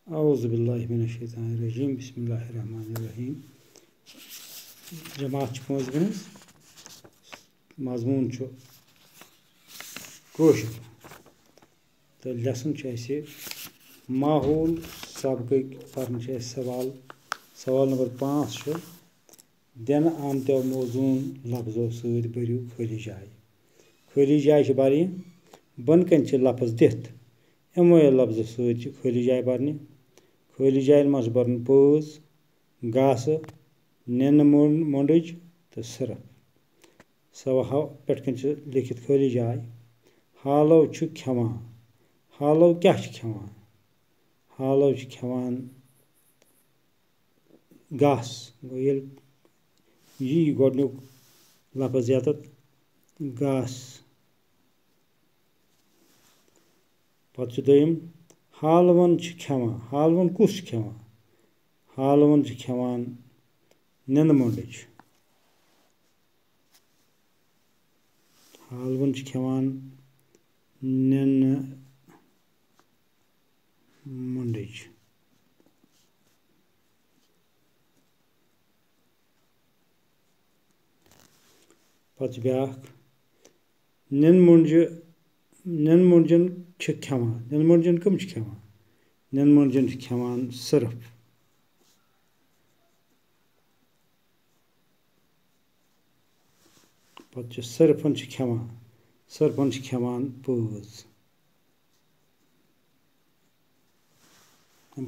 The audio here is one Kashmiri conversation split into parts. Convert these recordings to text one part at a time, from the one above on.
औज़ुबिल्लाहिमिनश्शैतानिर्रजीम बिस्मिल्लाहिर्रहमानिर्रहीम। जमात पाँच गज मजमून कौशल तो लेसन माहौल सबक पर सवाल नंबर 5 दिन आमतो मौजून लफ्जों सद भरू खाली जाय बर बन कन लफ्ज दिथ यमो लफ्जों सद खाली जाय बरने खाली जाय मज बरन पौज घास निन मोंडज तो सिर्फ सवाह पे लिखित खाली जाय हालो खेवान हालो क्या खेवान हालो खेवान घास ये गोडनुक लफ्ज यत घास पत दोयम हालवन खेवान हालवन कुस खेवान हालवन खेवान निन मोंडज हालवन खेवान निन मोंडज पत ब्याख निन मोंडजन खेवान निन मोंडजन कम खेवान निन मोंडजन खेवान सिर्फ पत सिर्फन खेवान पौज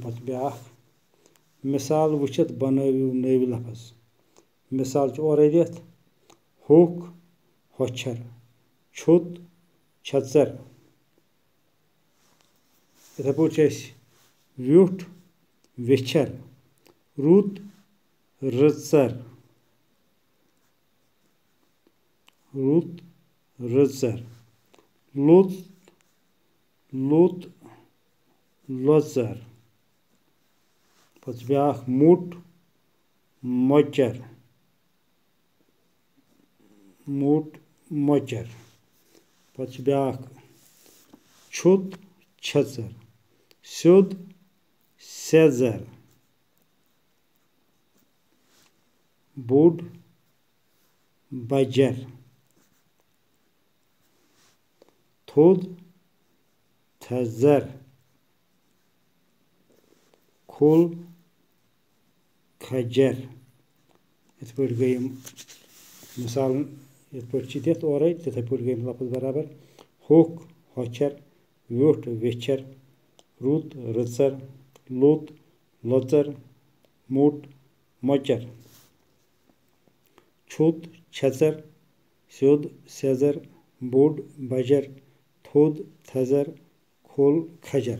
पत ब्याख मिसाल वुचित बनवियो नव लफ्ज मिसाल ओरे दिथ होक होचर छुत छचर इथे पे व्युठ वेचर रुत रचर लुत लोचर पत ब्याख मुट मोचर पत ब्याख छुत छचर स्योद सेजर बोड बजर थोद थजर खोल खजर इत पे गई मिसाल इत पे दिथ और तिथे पे गई लफ्ज बराबर होक होचर व्युठ वेचर रुत रचर लुत लोचर मुट मोचर छुत छचर स्योद सेजर बोड बजर थोद थजर खोल खजर।